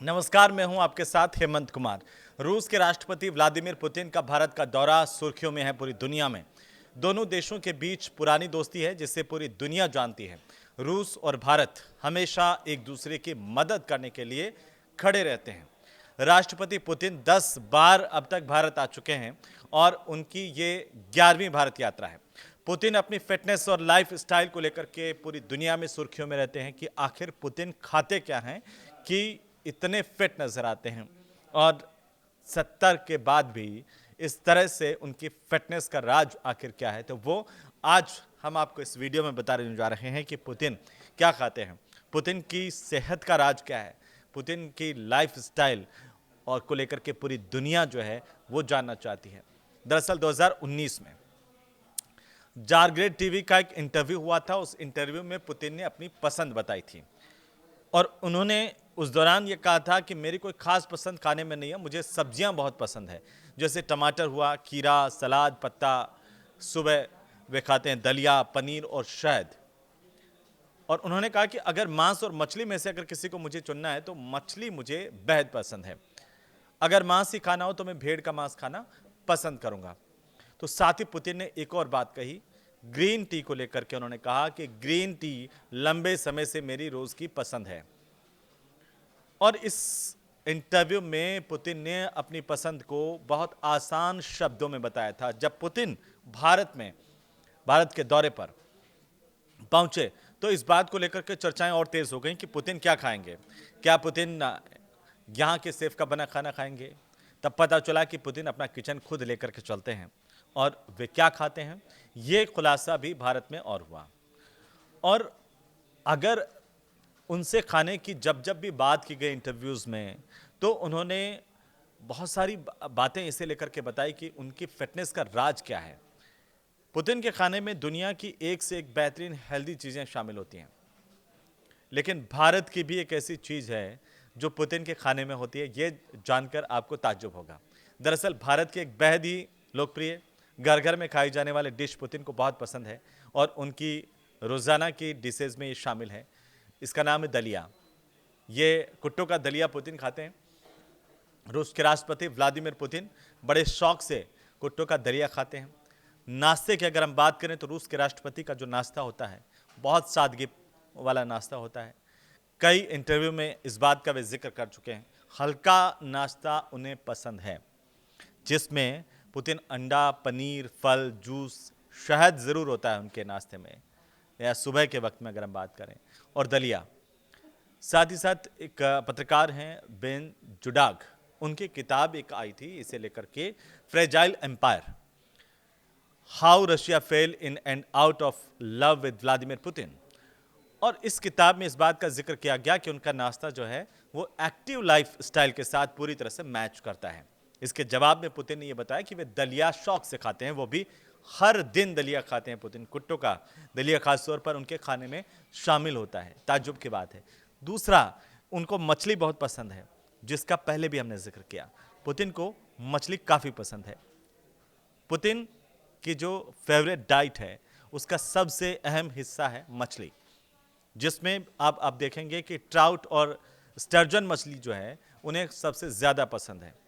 नमस्कार, मैं हूं आपके साथ हेमंत कुमार। रूस के राष्ट्रपति व्लादिमीर पुतिन का भारत का दौरा सुर्खियों में है पूरी दुनिया में। दोनों देशों के बीच पुरानी दोस्ती है जिसे पूरी दुनिया जानती है। रूस और भारत हमेशा एक दूसरे की मदद करने के लिए खड़े रहते हैं। राष्ट्रपति पुतिन 10 बार अब तक भारत आ चुके हैं और उनकी ये 11वीं भारत यात्रा है। पुतिन अपनी फिटनेस और लाइफ स्टाइल को लेकर के पूरी दुनिया में सुर्खियों में रहते हैं कि आखिर पुतिन खाते क्या हैं कि इतने फिट नजर आते हैं और 70 के बाद भी इस तरह से उनकी फिटनेस का राज आखिर क्या है। तो वो आज हम आपको इस वीडियो में बताने जा रहे हैं कि पुतिन क्या खाते हैं, पुतिन की सेहत का राज क्या है, पुतिन की लाइफ स्टाइल और को लेकर के पूरी दुनिया जो है वो जानना चाहती है। दरअसल 2019 में जारग्रेड टीवी का एक इंटरव्यू हुआ था। उस इंटरव्यू में पुतिन ने अपनी पसंद बताई थी और उन्होंने उस दौरान ये कहा था कि मेरी कोई खास पसंद खाने में नहीं है, मुझे सब्जियां बहुत पसंद है, जैसे टमाटर हुआ, खीरा, सलाद, पत्ता। सुबह वे खाते हैं दलिया, पनीर और शहद। और उन्होंने कहा कि अगर मांस और मछली में से अगर किसी को मुझे चुनना है तो मछली मुझे बेहद पसंद है। अगर मांस ही खाना हो तो मैं भेड़ का मांस खाना पसंद करूंगा। तो साथ ही पुतिन ने एक और बात कही, ग्रीन टी को लेकर के उन्होंने कहा कि ग्रीन टी लंबे समय से मेरी रोज की पसंद है। और इस इंटरव्यू में पुतिन ने अपनी पसंद को बहुत आसान शब्दों में बताया था। जब पुतिन भारत के दौरे पर पहुंचे तो इस बात को लेकर के चर्चाएं और तेज हो गई कि पुतिन क्या खाएंगे, क्या पुतिन यहाँ के शेफ का बना खाना खाएंगे। तब पता चला कि पुतिन अपना किचन खुद लेकर के चलते हैं और वे क्या खाते हैं ये खुलासा भी भारत में और हुआ। और अगर उनसे खाने की जब जब भी बात की गई इंटरव्यूज़ में तो उन्होंने बहुत सारी बातें इसे लेकर के बताई कि उनकी फिटनेस का राज क्या है। पुतिन के खाने में दुनिया की एक से एक बेहतरीन हेल्दी चीज़ें शामिल होती हैं, लेकिन भारत की भी एक ऐसी चीज़ है जो पुतिन के खाने में होती है। ये जानकर आपको ताज्जुब होगा। दरअसल भारत के एक बेहद ही लोकप्रिय घर घर में खाई जाने वाले डिश पुतिन को बहुत पसंद है और उनकी रोज़ाना की डिशेज में ये शामिल है। इसका नाम है दलिया। ये कुट्टों का दलिया पुतिन खाते हैं। रूस के राष्ट्रपति व्लादिमीर पुतिन बड़े शौक से कुट्टों का दलिया खाते हैं। नाश्ते की अगर हम बात करें तो रूस के राष्ट्रपति का जो नाश्ता होता है बहुत सादगी वाला नाश्ता होता है। कई इंटरव्यू में इस बात का वे जिक्र कर चुके हैं। हल्का नाश्ता उन्हें पसंद है जिसमें पुतिन अंडा, पनीर, फल, जूस, शहद ज़रूर होता है उनके नाश्ते में, या सुबह के वक्त में अगर हम बात करें, और दलिया। साथ ही साथ एक पत्रकार हैं बेन जुडाग, उनकी किताब एक आई थी इसे लेकर के, fragile empire, how Russia fell in and out of love with Vladimir Putin. और इस किताब में इस बात का जिक्र किया गया कि उनका नाश्ता जो है वो एक्टिव लाइफ स्टाइल के साथ पूरी तरह से मैच करता है। इसके जवाब में पुतिन ने यह बताया कि वे दलिया शौक से खाते हैं, वो भी हर दिन दलिया खाते हैं। पुतिन कुट्टो का दलिया खासतौर पर उनके खाने में शामिल होता है। ताज्जुब की बात है। दूसरा, उनको मछली बहुत पसंद है, जिसका पहले भी हमने जिक्र किया। पुतिन को मछली काफ़ी पसंद है। पुतिन की जो फेवरेट डाइट है उसका सबसे अहम हिस्सा है मछली, जिसमें आप देखेंगे कि ट्राउट और स्टर्जन मछली जो है उन्हें सबसे ज़्यादा पसंद है।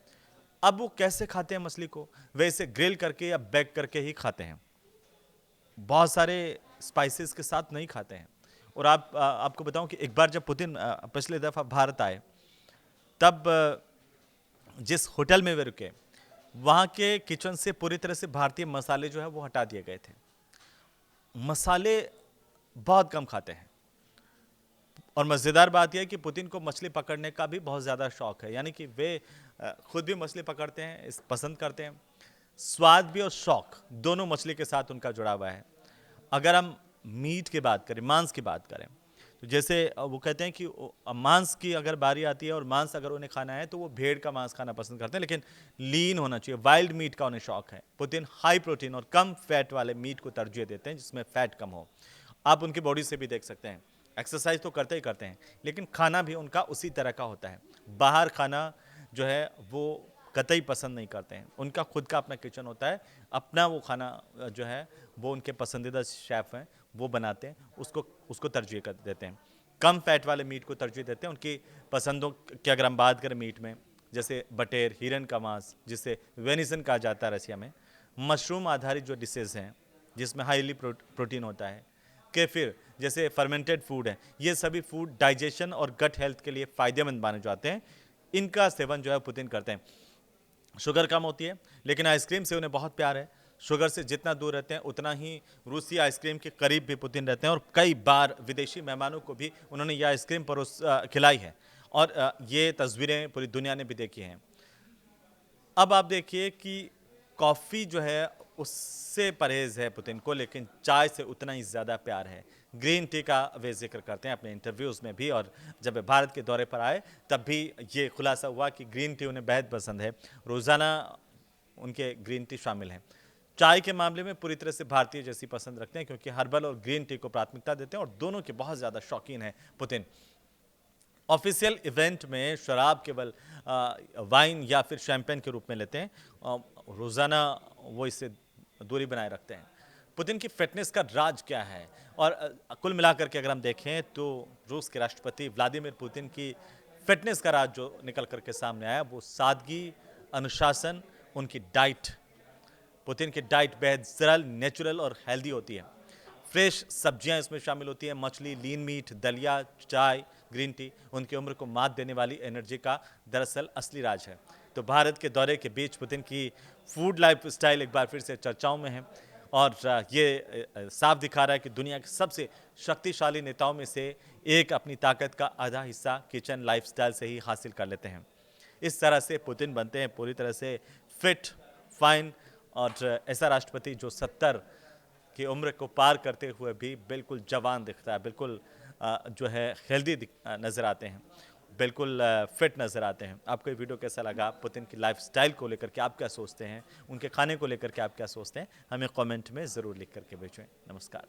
अब वो कैसे खाते हैं मछली को, वे इसे ग्रिल करके या बेक करके ही खाते हैं, बहुत सारे स्पाइसेस के साथ नहीं खाते हैं। और आपको बताऊं कि एक बार जब पुतिन पिछले दफ़ा भारत आए तब जिस होटल में वे रुके वहाँ के किचन से पूरी तरह से भारतीय मसाले जो है वो हटा दिए गए थे। मसाले बहुत कम खाते हैं। और मज़ेदार बात यह है कि पुतिन को मछली पकड़ने का भी बहुत ज़्यादा शौक है, यानी कि वे खुद भी मछली पकड़ते हैं, पसंद करते हैं। स्वाद भी और शौक दोनों मछली के साथ उनका जुड़ा हुआ है। अगर हम मीट की बात करें, मांस की बात करें, तो जैसे वो कहते हैं कि मांस की अगर बारी आती है और मांस अगर उन्हें खाना है तो वो भेड़ का मांस खाना पसंद करते हैं, लेकिन लीन होना चाहिए, वाइल्ड मीट का उन्हें शौक है। पुतिन हाई प्रोटीन और कम फैट वाले मीट को तरजीह देते हैं जिसमें फैट कम हो। आप उनकी बॉडी से भी देख सकते हैं, एक्सरसाइज तो करते ही करते हैं, लेकिन खाना भी उनका उसी तरह का होता है। बाहर खाना जो है वो कतई पसंद नहीं करते हैं। उनका खुद का अपना किचन होता है, अपना वो खाना जो है वो उनके पसंदीदा शेफ़ हैं वो बनाते हैं, उसको तरजीह कर देते हैं। कम फैट वाले मीट को तरजीह देते हैं। उनकी पसंदों की अगर हम बात करें मीट में, जैसे बटेर, हिरन का मांस जिसे वेनिसन कहा जाता है रशिया में, मशरूम आधारित जो डिशेज़ हैं जिसमें हाईली प्रोटीन होता है, केफिर जैसे फर्मेंटेड फूड है, ये सभी फूड डाइजेशन और गट हेल्थ के लिए फ़ायदेमंद माने जाते हैं। इनका सेवन जो है पुतिन करते हैं। शुगर कम होती है, लेकिन आइसक्रीम से उन्हें बहुत प्यार है। शुगर से जितना दूर रहते हैं उतना ही रूसी आइसक्रीम के करीब भी पुतिन रहते हैं, और कई बार विदेशी मेहमानों को भी उन्होंने यह आइसक्रीम खिलाई है, और ये तस्वीरें पूरी दुनिया ने भी देखी हैं। अब आप देखिए कि कॉफ़ी जो है उससे परहेज़ है पुतिन को, लेकिन चाय से उतना ही ज़्यादा प्यार है। ग्रीन टी का वे ज़िक्र करते हैं अपने इंटरव्यूज़ में भी, और जब वे भारत के दौरे पर आए तब भी ये खुलासा हुआ कि ग्रीन टी उन्हें बेहद पसंद है। रोज़ाना उनके ग्रीन टी शामिल हैं। चाय के मामले में पूरी तरह से भारतीय जैसी पसंद रखते हैं, क्योंकि हर्बल और ग्रीन टी को प्राथमिकता देते हैं, और दोनों के बहुत ज़्यादा शौकीन हैं पुतिन। ऑफिशियल इवेंट में शराब केवल वाइन या फिर शैंपेन के रूप में लेते हैं। रोज़ाना वो इससे दूरी बनाए रखते हैं। पुतिन की फिटनेस का राज क्या है? और कुल मिलाकर के अगर हम देखें तो रूस के राष्ट्रपति व्लादिमीर पुतिन की फिटनेस का राज जो निकल करके सामने आया, वो सादगी, अनुशासन, उनकी डाइट। पुतिन की डाइट बेहद सरल, नेचुरल और हेल्दी होती है। फ्रेश सब्जियां इसमें शामिल होती हैं, मछली, लीन मीट, दलिया, चाय, ग्रीन टी उनकी उम्र को मात देने वाली एनर्जी का दरअसल असली राज है। तो भारत के दौरे के बीच पुतिन की फूड लाइफ स्टाइल एक बार फिर से चर्चाओं में है, और ये साफ दिखा रहा है कि दुनिया के सबसे शक्तिशाली नेताओं में से एक अपनी ताकत का आधा हिस्सा किचन लाइफस्टाइल से ही हासिल कर लेते हैं। इस तरह से पुतिन बनते हैं पूरी तरह से फिट, फाइन, और ऐसा राष्ट्रपति जो 70 की उम्र को पार करते हुए भी बिल्कुल जवान दिखता है, बिल्कुल जो है हेल्दी नज़र आते हैं, बिल्कुल फिट नज़र आते हैं। आपको ये वीडियो कैसा लगा? पुतिन की लाइफस्टाइल को लेकर के आप क्या सोचते हैं? उनके खाने को लेकर के आप क्या सोचते हैं? हमें कमेंट में ज़रूर लिख करके भेजें। नमस्कार।